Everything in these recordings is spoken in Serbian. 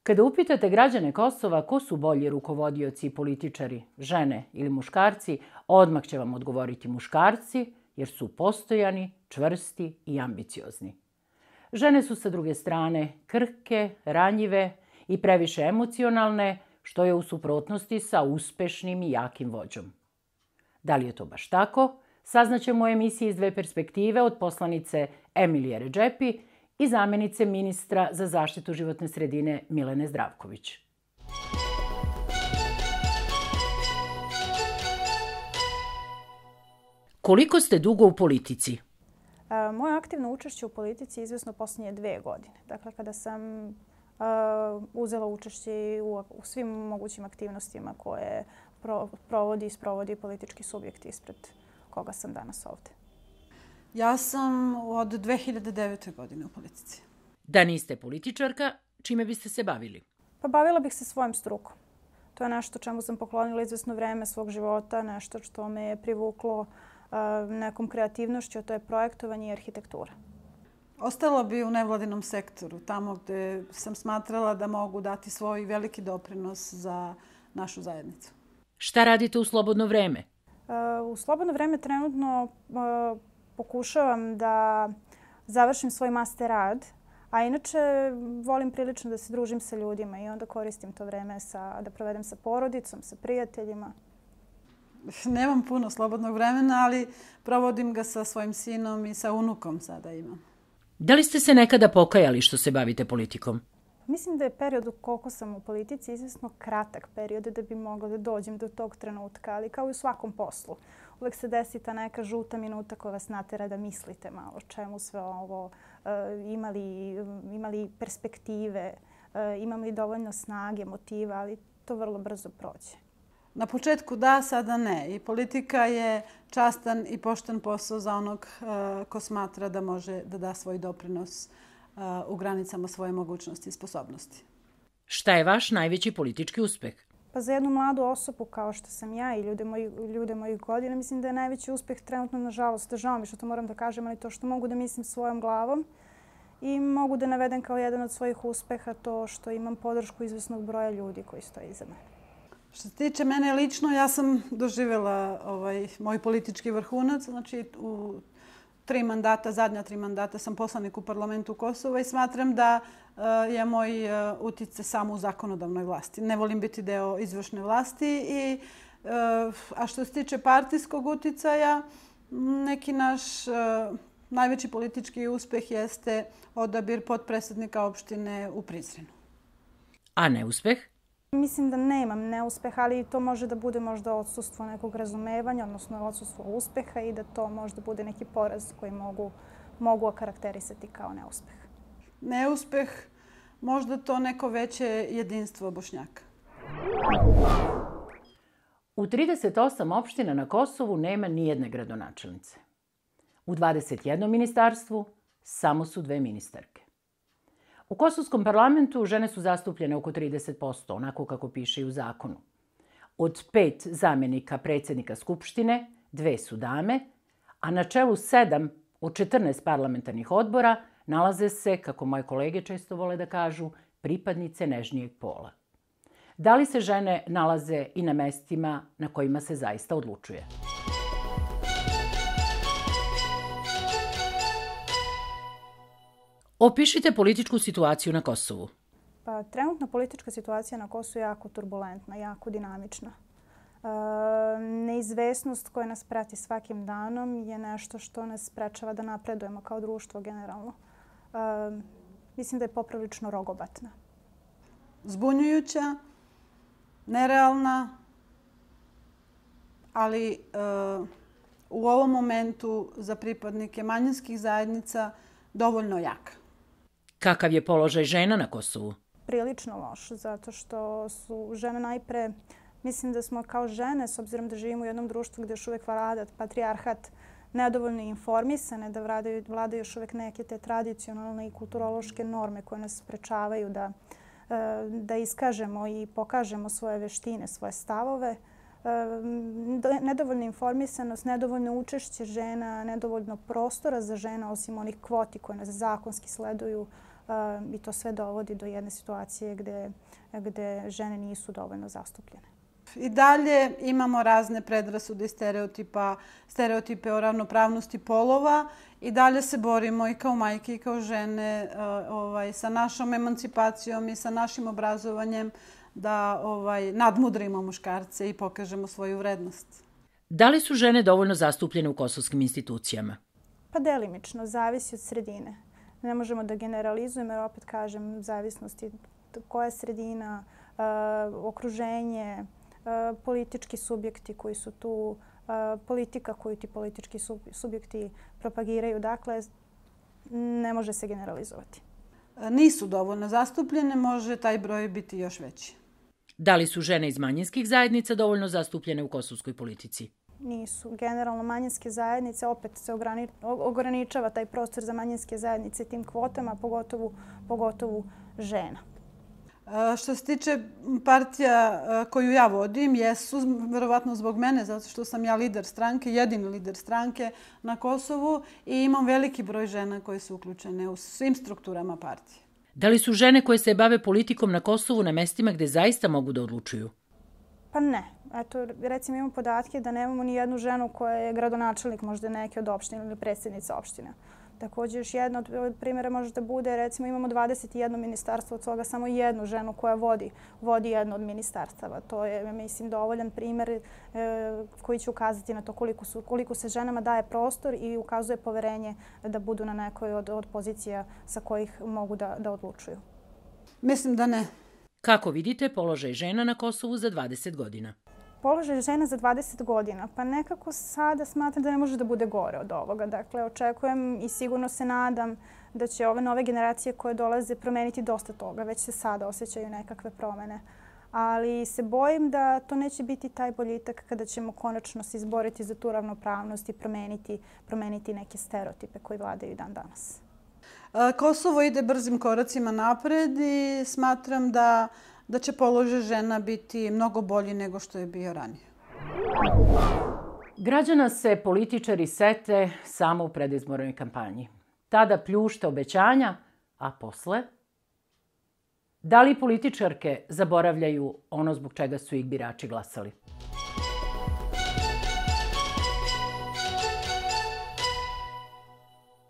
Kada upitate građane Kosova ko su bolji rukovodioci i političari, žene ili muškarci, odmah će vam odgovoriti muškarci, jer su postojani, čvrsti i ambiciozni. Žene su sa druge strane krhke, ranjive i previše emocionalne, što je u suprotnosti sa uspešnim i jakim vođom. Da li je to baš tako? Saznaćemo u emisiji iz dve perspektive od poslanice Emilije Redžepi i zamenice ministra za zaštitu životne sredine Milene Zdravković. Koliko ste dugo u politici? Moje aktivno učešće u politici je izvesno posljednje 2 godine. Dakle, kada sam uzela učešće u svim mogućim aktivnostima koje provodi i sprovodi politički subjekt ispred koga sam danas ovde. Ja sam od 2009. godine u politici. Da niste političarka, čime biste se bavili? Pa bavila bih se svojom strukom. To je nešto čemu sam poklonila izvesno vreme svog života, nešto što me je privuklo nekom kreativnošću, a to je projektovanje i arhitektura. Ostala bi u nevladinom sektoru, tamo gde sam smatrala da mogu dati svoj veliki doprinos za našu zajednicu. Šta radite u slobodno vreme? U slobodno vreme trenutno pokušavam da završim svoj master rad, a inače volim prilično da se družim sa ljudima i onda koristim to vreme da provedem sa porodicom, sa prijateljima. Nemam puno slobodnog vremena, ali provodim ga sa svojim sinom i sa unukom sada imam. Da li ste se nekada pokajali što se bavite politikom? Mislim da je period koliko sam u politici izvjesno kratak period da bi mogla da dođem do tog trenutka, ali kao i u svakom poslu. Uvek se desi ta neka žuta minuta koja vas natera da mislite malo čemu sve ovo, imali perspektive, imam li dovoljno snage, motiva, ali to vrlo brzo prođe. Na početku da, sada ne. I politika je častan i pošten posao za onog ko smatra da može da da svoj doprinos u granicama svoje mogućnosti i sposobnosti. Šta je vaš najveći politički uspeh? Pa za jednu mladu osobu kao što sam ja i ljude mojih godina, mislim da je najveći uspeh trenutno, nažalost, žao mi što to moram da kažem, ali to što mogu da mislim svojom glavom i mogu da navedem kao jedan od svojih uspeha to što imam podršku izvesnog broja ljudi koji stoji iza mene. Što se tiče mene lično, ja sam doživjela moj politički vrhunac. Znači, u 3 mandata, zadnja 3 mandata sam poslanik u parlamentu Kosova i smatram da je moj uticaj samo u zakonodavnoj vlasti. Ne volim biti deo izvršne vlasti. A što se tiče partijskog uticaja, neki naš najveći politički uspeh jeste odabir potpredsjednika opštine u Prizrenu. A neuspeh? Mislim da nemam neuspeh, ali to može da bude možda odsustvo nekog razumevanja, odnosno odsustvo uspeha i da to možda bude neki poraz koji mogu okarakterisati kao neuspeh. Neuspeh, možda to neko veće jedinstvo Bošnjaka. U 38 opština na Kosovu nema nijedne gradonačelnice. U 21 ministarstvu samo su 2 ministarke. U kosovskom parlamentu žene su zastupljene oko 30%, onako kako piše i u zakonu. Od 5 zamenika predsjednika Skupštine, 2 su dame, a na čelu 7 od 14 parlamentarnih odbora nalaze se, kako moje kolege često vole da kažu, pripadnice nežnijeg pola. Da li se žene nalaze i na mestima na kojima se zaista odlučuje? Opišite političku situaciju na Kosovu. Pa, trenutna politička situacija na Kosovu je jako turbulentna, jako dinamična. Neizvesnost koja nas prati svakim danom je nešto što nas sprečava da napredujemo kao društvo generalno. Mislim da je poprilično rogobatna. Zbunjujuća, nerealna, ali u ovom momentu za pripadnike manjinskih zajednica dovoljno jaka. Kakav je položaj žena na Kosovu? Prilično loš, zato što su žene najpre, mislim da smo kao žene, s obzirom da živimo u jednom društvu gdje još uvijek vlada patrijarhat, nedovoljno informisane, da vladaju još uvijek neke te tradicionalne i kulturološke norme koje nas sprečavaju da iskažemo i pokažemo svoje veštine, svoje stavove. Nedovoljna informisanost, nedovoljno učešće žena, nedovoljno prostora za žena, osim onih kvoti koje nas zakonski sleduju i to sve dovodi do jedne situacije gde žene nisu dovoljno zastupljene. I dalje imamo razne predrasude i stereotipe o ravnopravnosti polova i dalje se borimo i kao majke i kao žene sa našom emancipacijom i sa našim obrazovanjem da nadmudrimo muškarce i pokažemo svoju vrednost. Da li su žene dovoljno zastupljene u kosovskim institucijama? Pa delimično, zavisi od sredine. Ne možemo da generalizujemo, jer opet kažem, zavisnosti koja je sredina, okruženje, politički subjekti koji su tu, politika koju ti politički subjekti propagiraju. Dakle, ne može se generalizovati. Nisu dovoljno zastupljene, može taj broj biti još veći. Da li su žene iz manjinskih zajednica dovoljno zastupljene u kosovskoj politici? Nisu. Generalno manjinske zajednice, opet se ograničava taj prostor za manjinske zajednice tim kvotama, pogotovo žena. Što se tiče partija koju ja vodim, jesu verovatno zbog mene, zato što sam ja lider stranke, jedini lider stranke na Kosovu i imam veliki broj žena koje su uključene u svim strukturama partije. Da li su žene koje se bave politikom na Kosovu na mestima gde zaista mogu da odlučuju? Pa ne. Eto, recimo imamo podatke da nemamo ni jednu ženu koja je gradonačelnik možda neke od opština ili predsjednica opštine. Također još jedno od primjera može da bude, recimo imamo 21 ministarstvo, od toga samo jednu ženu koja vodi jedno od ministarstava. To je, mislim, dovoljan primjer koji će ukazati na to koliko se ženama daje prostor i ukazuje poverenje da budu na nekoj od pozicija sa kojih mogu da odlučuju. Mislim da ne. Kako vidite položaj žena na Kosovu za 20 godina? Položaj žena za 20 godina, pa nekako sada smatram da ne može da bude gore od ovoga. Dakle, očekujem i sigurno se nadam da će ove nove generacije koje dolaze promeniti dosta toga. Već se sada osjećaju nekakve promene. Ali se bojim da to neće biti taj boljitak kada ćemo konačno se izboriti za tu ravnopravnost i promeniti neke stereotipe koji vladaju dan danas. Kosovo ide brzim koracima napred i smatram da će položaj žena biti mnogo bolji nego što je bio ranije. Građana se političari sete samo u predizbornoj kampanji. Tada pljušte obećanja, a posle? Da li političarke zaboravljaju ono zbog čega su ih birači glasali?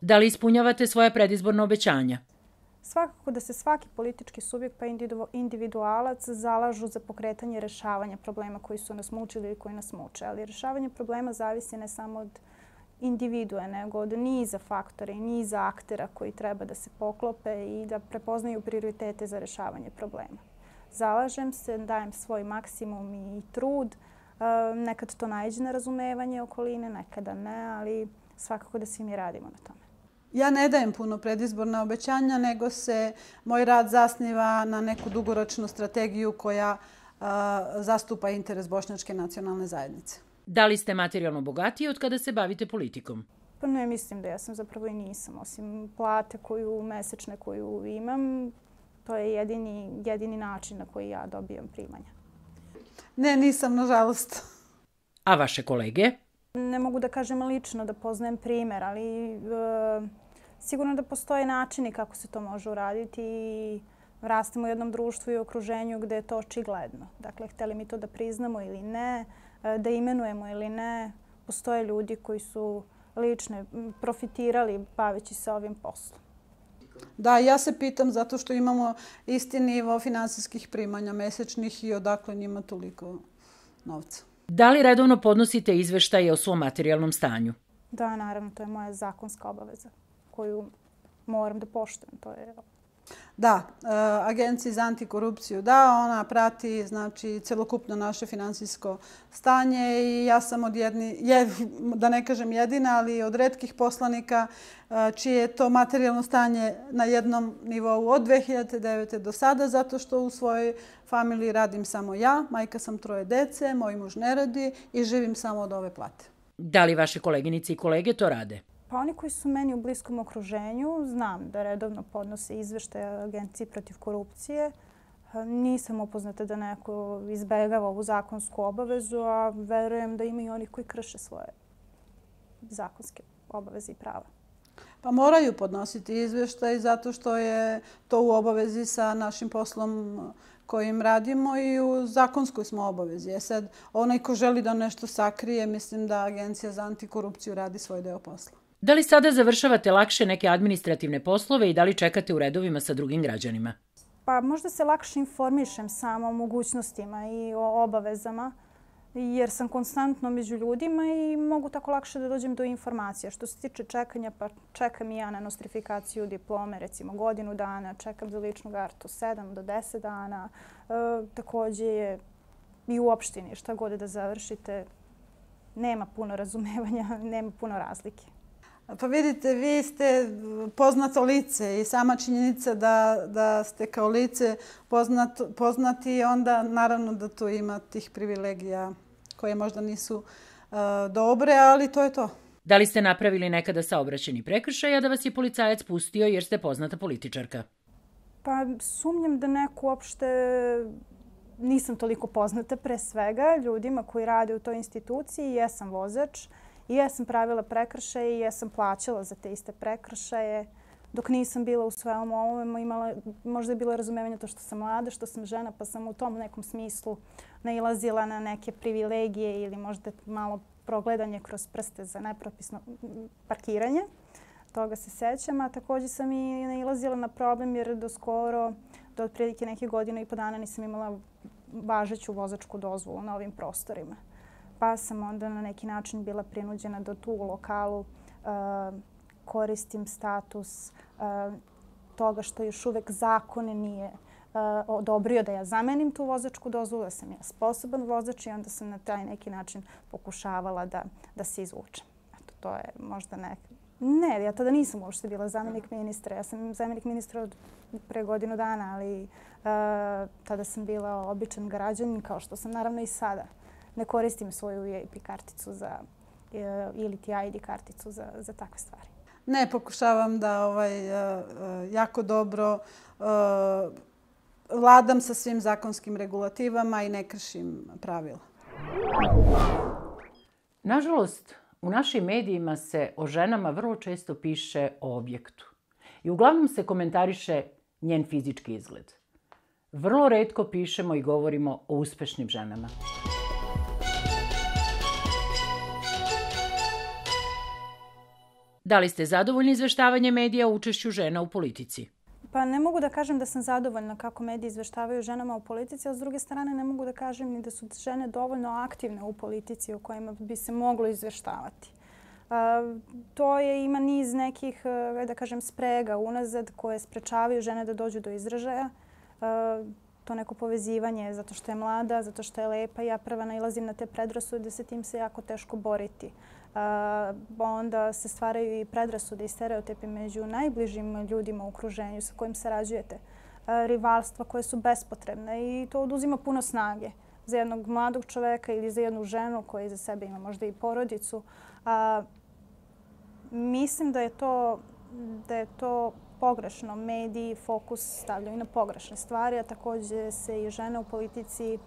Da li ispunjavate svoje predizborne obećanja? Svakako da se svaki politički subjekt pa individualac zalažu za pokretanje rješavanja problema koji su nas mučili ili koji nas muče. Ali rješavanje problema zavisi ne samo od individue, nego od niza faktora i niza aktera koji treba da se poklope i da prepoznaju prioritete za rješavanje problema. Zalažem se, dajem svoj maksimum i trud. Nekad to naiđe na razumevanje okoline, nekada ne, ali svakako da svi mi radimo na tome. Ja ne dajem puno predizborna obećanja, nego se moj rad zasniva na neku dugoročnu strategiju koja zastupa interes Bošnjačke nacionalne zajednice. Da li ste materijalno bogatiji od kada se bavite politikom? Pa ne, mislim da ja sam zapravo i nisam. Osim plate mesečne koju imam, to je jedini način na koji ja dobijam primanja. Ne, nisam, nažalost. A vaše kolege? Ne mogu da kažem lično da poznajem primjer, ali sigurno da postoje načini kako se to može uraditi i rastemo u jednom društvu i okruženju gde je to očigledno. Dakle, hteli mi to da priznamo ili ne, da imenujemo ili ne, postoje ljudi koji su lično profitirali baveći se ovim poslom. Da, ja se pitam zato što imamo isti nivo finansijskih primanja mesečnih i odakle njima toliko novca. Da li redovno podnosite izveštaje o svom materijalnom stanju? Da, naravno, to je moja zakonska obaveza koju moram da poštujem. Da, Agenciji za antikorupciju, da, ona prati celokupno naše finansijsko stanje i ja sam da ne kažem jedina, ali od retkih poslanika čije je to materijalno stanje na jednom nivou od 2009. do sada, zato što u svojoj familiji radim samo ja, majka sam 3 dece, moj muž ne radi i živim samo od ove plate. Da li vaše koleginice i kolege to rade? Pa oni koji su meni u bliskom okruženju, znam da redovno podnose izveštaje Agenciji protiv korupcije. Nisam upoznata da neko izbegava ovu zakonsku obavezu, a verujem da ima i onih koji krše svoje zakonske obaveze i prava. Pa moraju podnositi izvještaj zato što je to u obavezi sa našim poslom kojim radimo i u zakonskoj smo obavezi. Sad, onaj ko želi da nešto sakrije, mislim da Agencija za antikorupciju radi svoj deo posla. Da li sada završavate lakše neke administrativne poslove i da li čekate u redovima sa drugim građanima? Pa možda se lakše informišem samo o mogućnostima i o obavezama, jer sam konstantno među ljudima i mogu tako lakše da dođem do informacija. Što se tiče čekanja, pa čekam i ja na nostrifikaciju diplome, recimo godinu dana, čekam za ličnu kartu 7 do 10 dana. Također je i u opštini šta god da završite, nema puno razumevanja, nema puno razlike. Pa vidite, vi ste poznato lice i sama činjenica da ste kao lice poznati, onda naravno da tu ima tih privilegija koje možda nisu dobre, ali to je to. Da li ste napravili nekada saobraćajni prekršaj, a da vas je policajac pustio jer ste poznata političarka? Pa sumnjam da neko uopšte nisam toliko poznata pre svega ljudima koji rade u toj instituciji. Jesam vozač i jesam pravila prekršaje i jesam plaćala za te iste prekršaje. Dok nisam bila u svemu ovome, možda je bilo razumevanje to što sam mlada, što sam žena, pa sam u tom nekom smislu nailazila na neke privilegije ili možda malo progledanje kroz prste za nepropisno parkiranje. Toga se sećam, a također sam i nailazila na problem jer do otprilike neke godine i po dana nisam imala važeću vozačku dozvolu na ovim prostorima. Pa sam onda na neki način bila prinuđena da tu u lokalu koristim status toga što još uvek zakon nije odobrio da ja zamenim tu vozačku dozvolu, da sam ja sposoban vozač i onda sam na taj neki način pokušavala da se izvučem. Eto, to je možda Ne, ja tada nisam uopšte bila zamenik ministra. Ja sam zamenik ministra od pre godinu dana, ali tada sam bila običan građanin, kao što sam naravno i sada. Ne koristim svoju VIP karticu ili ti ID karticu za takve stvari. Ne, pokušavam da jako dobro vladam sa svim zakonskim regulativama i ne kršim pravila. Nažalost, u našim medijima se o ženama vrlo često piše o objektu. I uglavnom se komentariše njen fizički izgled. Vrlo retko pišemo i govorimo o uspešnim ženama. Da li ste zadovoljni izveštavanjem medija o učešću žena u politici? Pa ne mogu da kažem da sam zadovoljna kako mediji izveštavaju ženama u politici, a s druge strane ne mogu da kažem ni da su žene dovoljno aktivne u politici o kojima bi se moglo izveštavati. To ima niz nekih, da kažem, sprega unazad koje sprečavaju žene da dođu do izražaja. To neko povezivanje zato što je mlada, zato što je lepa. Ja prva nailazim na te predrasude, sa tim se jako teško boriti. Onda se stvaraju i predrasude i stereotipi među najbližim ljudima u okruženju sa kojim sarađujete. Rivalstva koje su bespotrebne i to oduzima puno snage za jednog mladog čoveka ili za jednu ženu koja iza sebe ima možda i porodicu. Mislim da je to pogrešno. Mediji fokus stavljaju na pogrešne stvari, a također se i žene u politici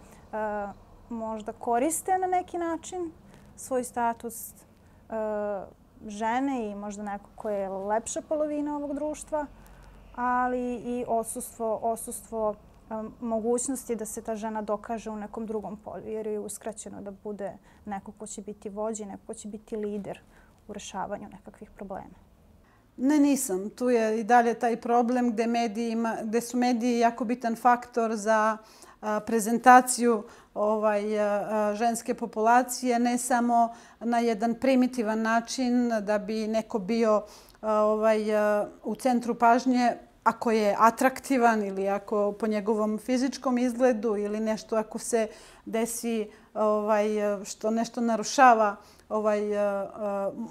možda koriste na neki način svoj status žene i možda neko koje je lepša polovina ovog društva, ali i odsustvo mogućnosti da se ta žena dokaže u nekom drugom polju, jer je uskraćeno da bude neko ko će biti vođa, neko ko će biti lider u rešavanju nekakvih problema. Ne, nisam. Tu je i dalje taj problem gde su mediji jako bitan faktor za prezentaciju ženske populacije, ne samo na jedan primitivan način da bi neko bio u centru pažnje ako je atraktivan ili ako po njegovom fizičkom izgledu ili nešto ako se desi što nešto narušava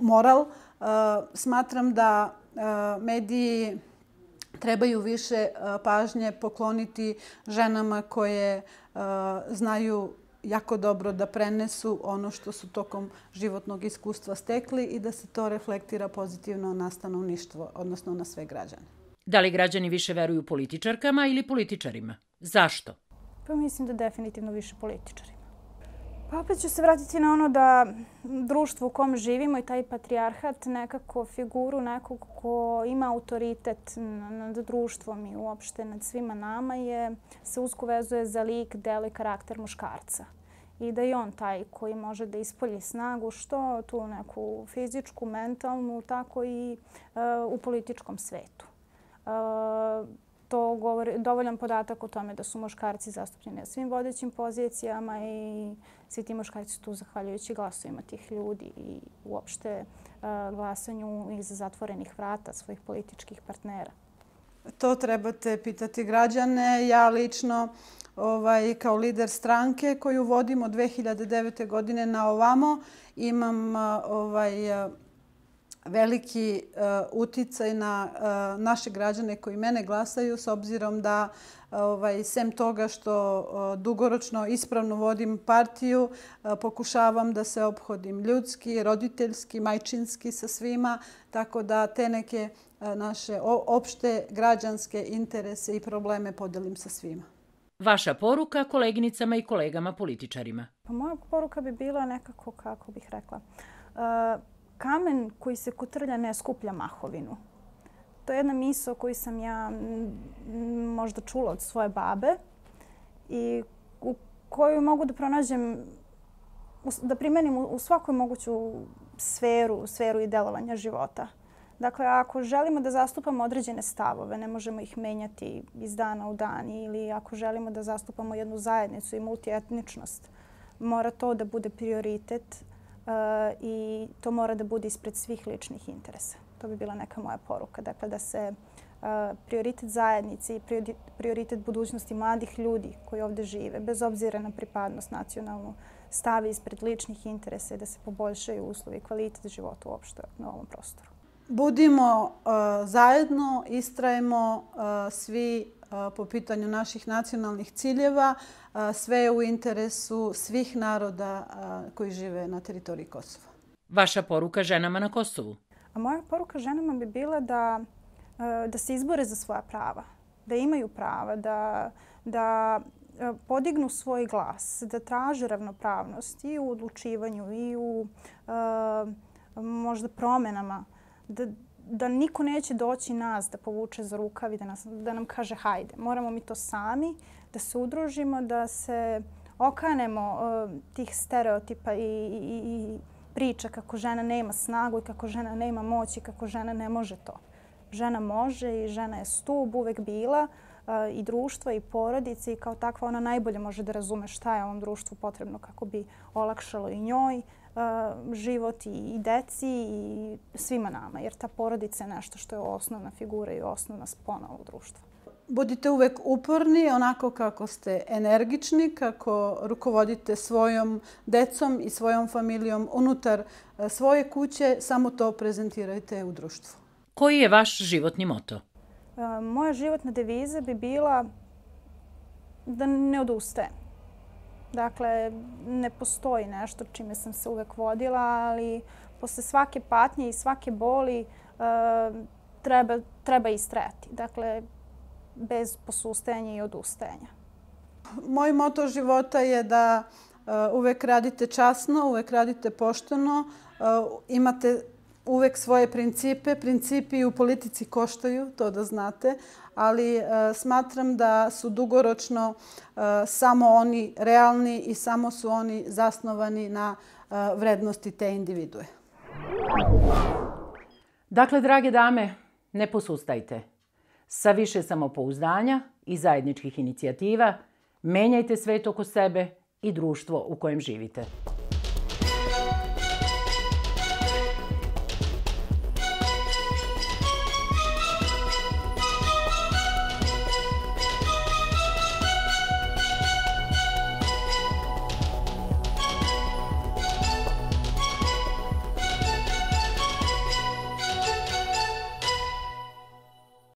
moral. Smatram da mediji trebaju više pažnje pokloniti ženama koje znaju jako dobro da prenesu ono što su tokom životnog iskustva stekli i da se to reflektira pozitivno na stanovništvo, odnosno na sve građane. Da li građani više veruju političarkama ili političarima? Zašto? Pa mislim da definitivno više političarima. Pa opet ću se vratiti na ono da društvo u kom živimo i taj patrijarhat, nekako figuru nekog ko ima autoritet nad društvom i uopšte nad svima nama se usko vezuje za lik, delo i karakter muškarca. I da je on taj koji može da ispolji snagu, što tu neku fizičku, mentalnu, tako i u političkom svetu. To govori dovoljan podatak o tome da su muškarci zastupljeni na svim vodećim pozicijama i svi ti muškarci su tu zahvaljujući glasovima tih ljudi i uopšte glasanju iza zatvorenih vrata svojih političkih partnera. To trebate pitati građane. Ja lično kao lider stranke koju vodim od 2009. godine na ovamo imam veliki uticaj na naše građane koji mene glasaju, s obzirom da sem toga što dugoročno ispravno vodim partiju, pokušavam da se ophodim ljudski, roditeljski, majčinski sa svima, tako da te neke naše opšte građanske interese i probleme podelim sa svima. Vaša poruka koleginicama i kolegama političarima? Pa moja poruka bi bila nekako, kako bih rekla, kamen koji se kotrlja ne skuplja mahovinu. To je jedna misao koju sam ja možda čula od svoje babe i u koju mogu da pronađem, da primenim u svakoj moguću sferu i delovanja života. Dakle, ako želimo da zastupamo određene stavove, ne možemo ih menjati iz dana u dan, ili ako želimo da zastupamo jednu zajednicu i multietničnost, mora to da bude prioritet i to mora da bude ispred svih ličnih interesa. To bi bila neka moja poruka. Dakle, da se prioritet zajednice i prioritet budućnosti mladih ljudi koji ovdje žive, bez obzira na pripadnost nacionalnu, stavi ispred ličnih interesa i da se poboljšaju uslovi i kvalitet života uopšte na ovom prostoru. Budimo zajedno, istrajemo svi po pitanju naših nacionalnih ciljeva. Sve je u interesu svih naroda koji žive na teritoriji Kosova. Vaša poruka ženama na Kosovu? A moja poruka ženama bi bila da se izbore za svoja prava, da imaju prava, da podignu svoj glas, da traže ravnopravnost i u odlučivanju i u možda promenama, da niko neće doći nas da povuče za rukav i da nam kaže hajde. Moramo mi to sami, da se udružimo, da se okanemo tih stereotipa i priča kako žena nema snagu i kako žena nema moć i kako žena ne može to. Žena može i žena je stub uvek bila i društva i porodice i kao takva ona najbolje može da razume šta je ovom društvu potrebno kako bi olakšalo i njoj život i deci i svima nama. Jer ta porodica je nešto što je osnovna figura i osnovna spona ovog društva. Budite uvek uporni, onako kako ste energični, kako rukovodite svojom decom i svojom familijom unutar svoje kuće, samo to prezentirajte u društvu. Koji je vaš životni moto? Moja životna deviza bi bila da ne odustajem. Dakle, ne postoji nešto čime sam se uvek vodila, ali posle svake patnje i svake boli treba istrajati. Dakle, bez posustajanja i odustajanja. Moj moto života je da uvek radite časno, uvek radite pošteno, imate uvek svoje principe. Principi u politici koštaju, to da znate, ali smatram da su dugoročno samo oni realni i samo su oni zasnovani na vrednosti te individue. Dakle, drage dame, ne posustajte. Sa više samopouzdanja i zajedničkih inicijativa menjajte svet oko sebe i društvo u kojem živite.